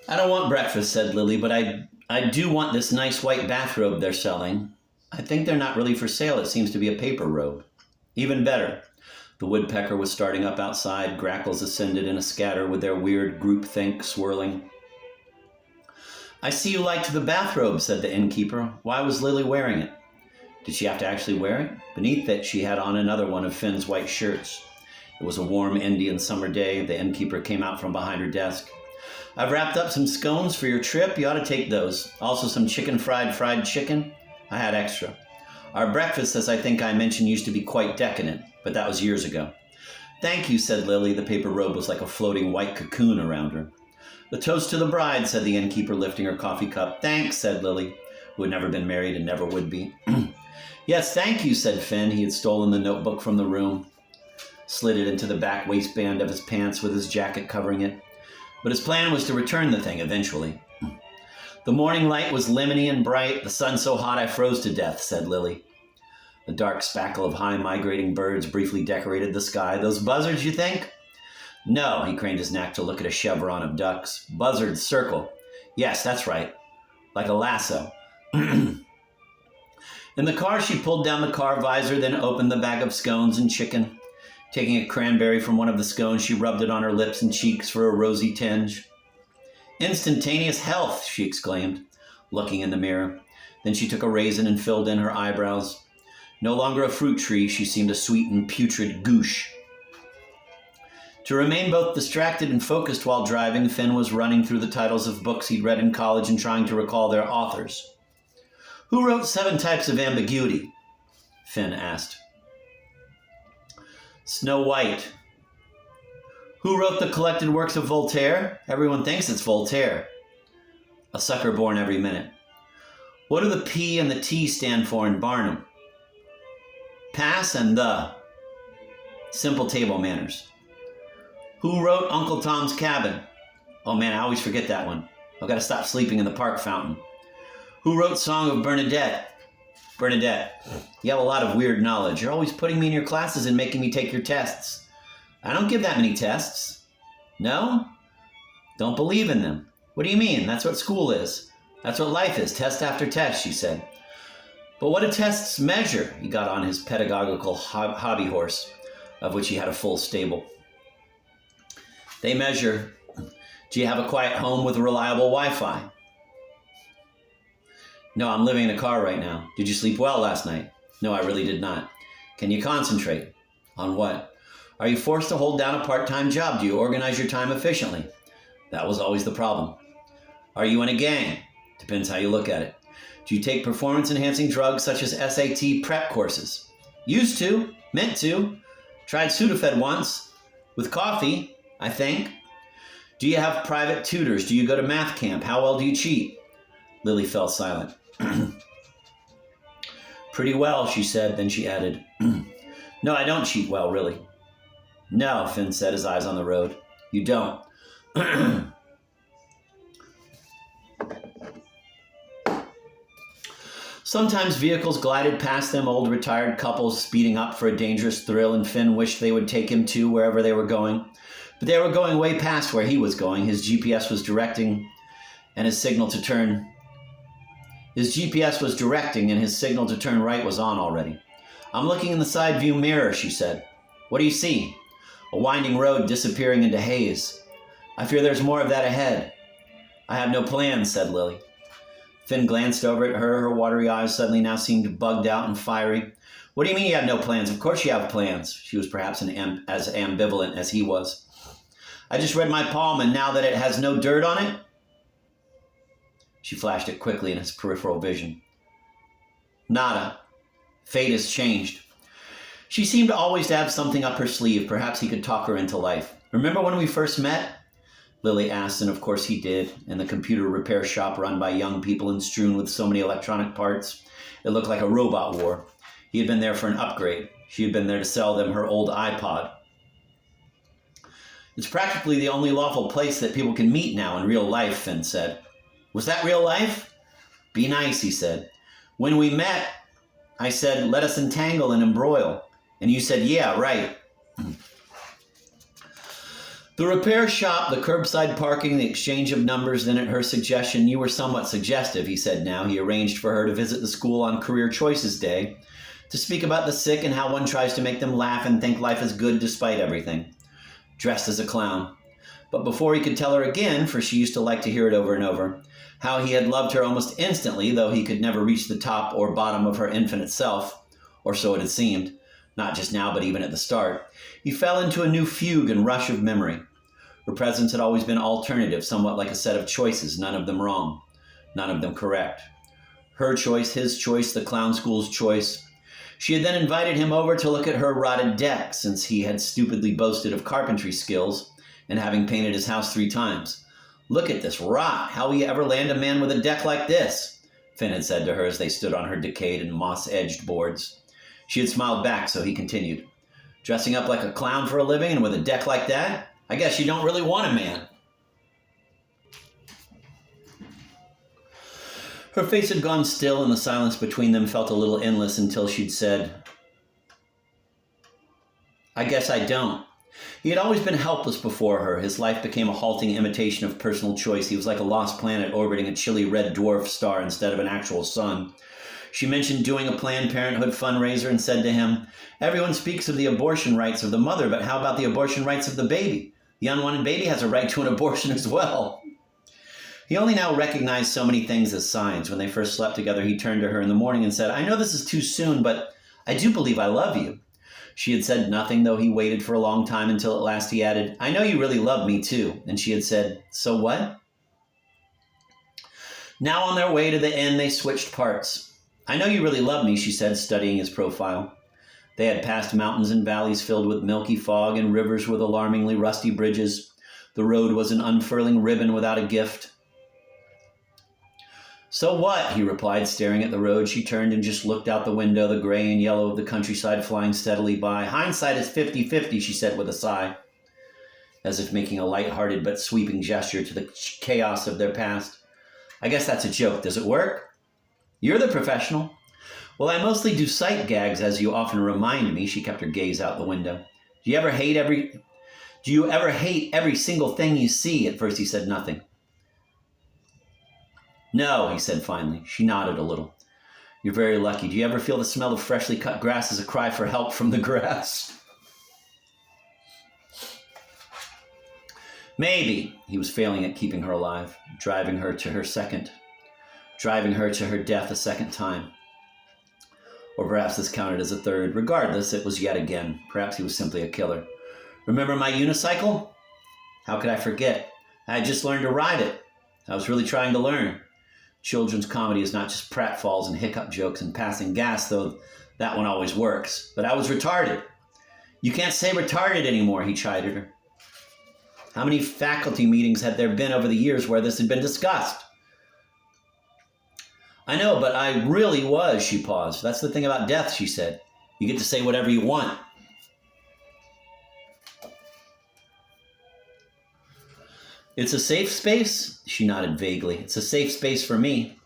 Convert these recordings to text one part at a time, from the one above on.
I don't want breakfast, said Lily, but I do want this nice white bathrobe they're selling. I think they're not really for sale. It seems to be a paper robe. Even better. The woodpecker was starting up outside. Grackles ascended in a scatter with their weird groupthink swirling. I see you liked the bathrobe, said the innkeeper. Why was Lily wearing it? Did she have to actually wear it? Beneath it, she had on another one of Finn's white shirts. It was a warm Indian summer day. The innkeeper came out from behind her desk. I've wrapped up some scones for your trip. You ought to take those. Also some fried chicken. I had extra. Our breakfast, as I think I mentioned, used to be quite decadent, but that was years ago. Thank you, said Lily. The paper robe was like a floating white cocoon around her. The toast to the bride, said the innkeeper, lifting her coffee cup. Thanks, said Lily, who had never been married and never would be. Yes, thank you, said Finn. He had stolen the notebook from the room, slid it into the back waistband of his pants with his jacket covering it. But his plan was to return the thing eventually. The morning light was lemony and bright. The sun so hot I froze to death, said Lily. The dark spackle of high migrating birds briefly decorated the sky. Those buzzards, you think? No, he craned his neck to look at a chevron of ducks. Buzzards circle. Yes, that's right. Like a lasso. In the car, she pulled down the car visor, then opened the bag of scones and chicken. Taking a cranberry from one of the scones, she rubbed it on her lips and cheeks for a rosy tinge. Instantaneous health, she exclaimed, looking in the mirror. Then she took a raisin and filled in her eyebrows. No longer a fruit tree, she seemed a sweet and putrid goosh. To remain both distracted and focused while driving, Finn was running through the titles of books he'd read in college and trying to recall their authors. Who wrote 7 Types of Ambiguity? Finn asked. Snow White. Who wrote the collected works of Voltaire? Everyone thinks it's Voltaire. A sucker born every minute. What do the P and the T stand for in Barnum? Pass and the. Simple table manners. Who wrote Uncle Tom's Cabin? Oh man, I always forget that one. I've got to stop sleeping in the park fountain. Who wrote Song of Bernadette? Bernadette, you have a lot of weird knowledge. You're always putting me in your classes and making me take your tests. I don't give that many tests. No? Don't believe in them. What do you mean? That's what school is. That's what life is, test after test, she said. But what do tests measure? He got on his pedagogical hobby horse, of which he had a full stable. They measure, do you have a quiet home with reliable Wi-Fi? No, I'm living in a car right now. Did you sleep well last night? No, I really did not. Can you concentrate? On what? Are you forced to hold down a part-time job? Do you organize your time efficiently? That was always the problem. Are you in a gang? Depends how you look at it. Do you take performance-enhancing drugs such as SAT prep courses? Used to. Meant to. Tried Sudafed once. With coffee, I think. Do you have private tutors? Do you go to math camp? How well do you cheat? Lily fell silent. Pretty well, she said. Then she added, No, I don't cheat well, really. No, Finn said, his eyes on the road. You don't. Sometimes vehicles glided past them, old retired couples speeding up for a dangerous thrill, and Finn wished they would take him to wherever they were going. But they were going way past where he was going. His GPS was directing, and his signal to turn right was on already. I'm looking in the side view mirror, she said. What do you see? A winding road disappearing into haze. I fear there's more of that ahead. I have no plans, said Lily. Finn glanced over at her. Her watery eyes suddenly now seemed bugged out and fiery. What do you mean you have no plans? Of course you have plans. She was perhaps as ambivalent as he was. I just read my palm, and now that it has no dirt on it... She flashed it quickly in his peripheral vision. Nada. Fate has changed. She seemed always to have something up her sleeve. Perhaps he could talk her into life. Remember when we first met? Lily asked, and of course he did, in the computer repair shop run by young people and strewn with so many electronic parts. It looked like a robot war. He had been there for an upgrade. She had been there to sell them her old iPod. It's practically the only lawful place that people can meet now in real life, Finn said. Was that real life? Be nice, he said. When we met, I said, let us entangle and embroil. And you said, yeah, right. The repair shop, the curbside parking, the exchange of numbers, then at her suggestion, you were somewhat suggestive, he said now. He arranged for her to visit the school on Career Choices Day to speak about the sick and how one tries to make them laugh and think life is good despite everything. Dressed as a clown. But before he could tell her again, for she used to like to hear it over and over, how he had loved her almost instantly, though he could never reach the top or bottom of her infinite self, or so it had seemed, not just now but even at the start, he fell into a new fugue and rush of memory. Her presence had always been alternative, somewhat like a set of choices, none of them wrong, none of them correct. Her choice, his choice, the clown school's choice. She had then invited him over to look at her rotted deck, since he had stupidly boasted of carpentry skills and having painted his house 3 times. Look at this rot. How will you ever land a man with a deck like this? Finn had said to her as they stood on her decayed and moss-edged boards. She had smiled back, so he continued. Dressing up like a clown for a living and with a deck like that? I guess you don't really want a man. Her face had gone still, and the silence between them felt a little endless until she'd said, I guess I don't. He had always been helpless before her. His life became a halting imitation of personal choice. He was like a lost planet orbiting a chilly red dwarf star instead of an actual sun. She mentioned doing a Planned Parenthood fundraiser and said to him, everyone speaks of the abortion rights of the mother, but how about the abortion rights of the baby? The unwanted baby has a right to an abortion as well. He only now recognized so many things as signs. When they first slept together, he turned to her in the morning and said, I know this is too soon, but I do believe I love you. She had said nothing, though he waited for a long time until at last he added, I know you really love me too. And she had said, so what? Now on their way to the inn, they switched parts. I know you really love me, she said, studying his profile. They had passed mountains and valleys filled with milky fog and rivers with alarmingly rusty bridges. The road was an unfurling ribbon without a gift. So what? He replied, staring at the road. She turned and just looked out the window, the gray and yellow of the countryside flying steadily by. Hindsight is 50-50, she said with a sigh, as if making a light-hearted but sweeping gesture to the chaos of their past. I guess that's a joke. Does it work? You're the professional. Well, I mostly do sight gags, as you often remind me. She kept her gaze out the window. Do you ever hate every single thing you see? At first he said nothing. No, he said finally. She nodded a little. You're very lucky. Do you ever feel the smell of freshly cut grass as a cry for help from the grass? Maybe. He was failing at keeping her alive, driving her to her death a second time. Or perhaps this counted as a third. Regardless, it was yet again. Perhaps he was simply a killer. Remember my unicycle? How could I forget? I had just learned to ride it. I was really trying to learn. Children's comedy is not just pratfalls and hiccup jokes and passing gas, though that one always works. But I was retarded. You can't say retarded anymore, he chided her. How many faculty meetings had there been over the years where this had been discussed? I know, but I really was, she paused. That's the thing about death, she said. You get to say whatever you want. It's a safe space? She nodded vaguely. It's a safe space for me,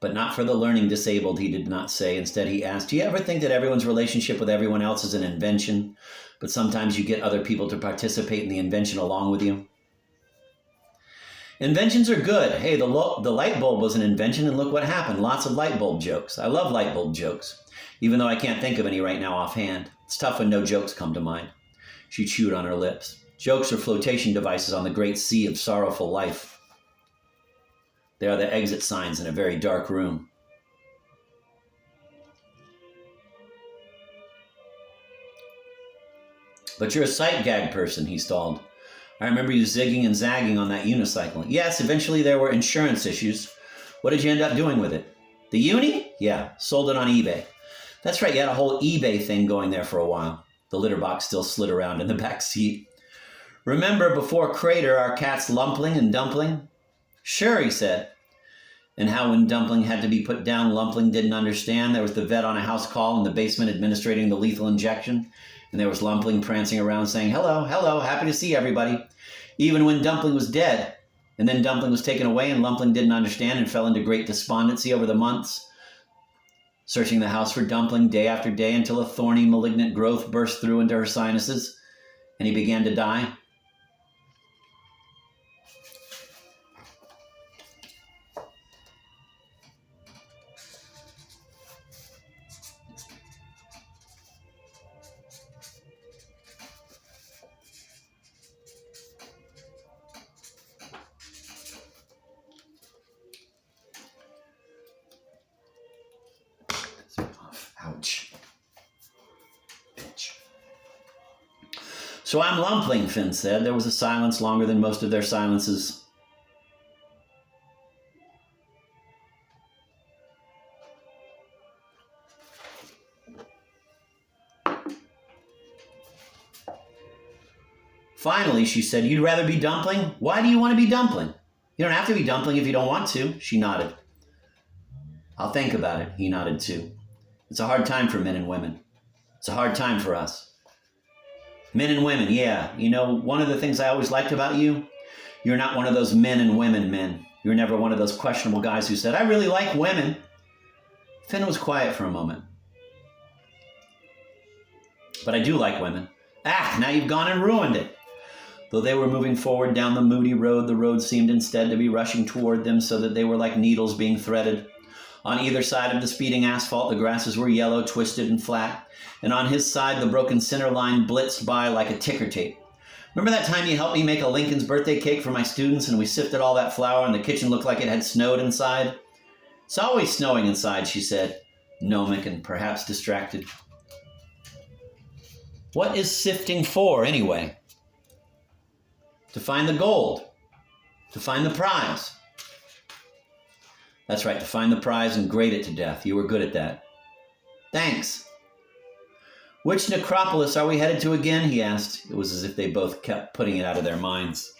but not for the learning disabled, he did not say. Instead, he asked, do you ever think that everyone's relationship with everyone else is an invention, but sometimes you get other people to participate in the invention along with you? Inventions are good. Hey, the light bulb was an invention, and look what happened. Lots of light bulb jokes. I love light bulb jokes, even though I can't think of any right now offhand. It's tough when no jokes come to mind. She chewed on her lips. Jokes are flotation devices on the great sea of sorrowful life. They are the exit signs in a very dark room. But you're a sight gag person, he stalled. I remember you zigging and zagging on that unicycle. Yes, eventually there were insurance issues. What did you end up doing with it? The uni? Yeah, sold it on eBay. That's right, you had a whole eBay thing going there for a while. The litter box still slid around in the back seat. Remember before Crater, our cats Lumpling and Dumpling? Sure, he said. And how when Dumpling had to be put down, Lumpling didn't understand. There was the vet on a house call in the basement administrating the lethal injection. And there was Lumpling prancing around saying, hello, hello, happy to see everybody. Even when Dumpling was dead. And then Dumpling was taken away and Lumpling didn't understand and fell into great despondency over the months, searching the house for Dumpling day after day until a thorny, malignant growth burst through into her sinuses and he began to die. So I'm Lumpling, Finn said. There was a silence longer than most of their silences. Finally, she said, "You'd rather be Dumpling? Why do you want to be Dumpling?" "You don't have to be Dumpling if you don't want to," she nodded. "I'll think about it," he nodded too. "It's a hard time for men and women. It's a hard time for us." Men and women, yeah. You know, one of the things I always liked about you, you're not one of those men and women men. You're never one of those questionable guys who said, "I really like women." Finn was quiet for a moment. "But I do like women." "Ah, now you've gone and ruined it." Though they were moving forward down the moody road, the road seemed instead to be rushing toward them so that they were like needles being threaded. On either side of the speeding asphalt, the grasses were yellow, twisted, and flat, and on his side, the broken center line blitzed by like a ticker tape. "Remember that time you helped me make a Lincoln's birthday cake for my students and we sifted all that flour and the kitchen looked like it had snowed inside?" "It's always snowing inside," she said, gnomic and perhaps distracted. "What is sifting for, anyway?" "To find the gold. To find the prize." "That's right, to find the prize and grate it to death. You were good at that." "Thanks." "Which necropolis are we headed to again?" he asked. It was as if they both kept putting it out of their minds.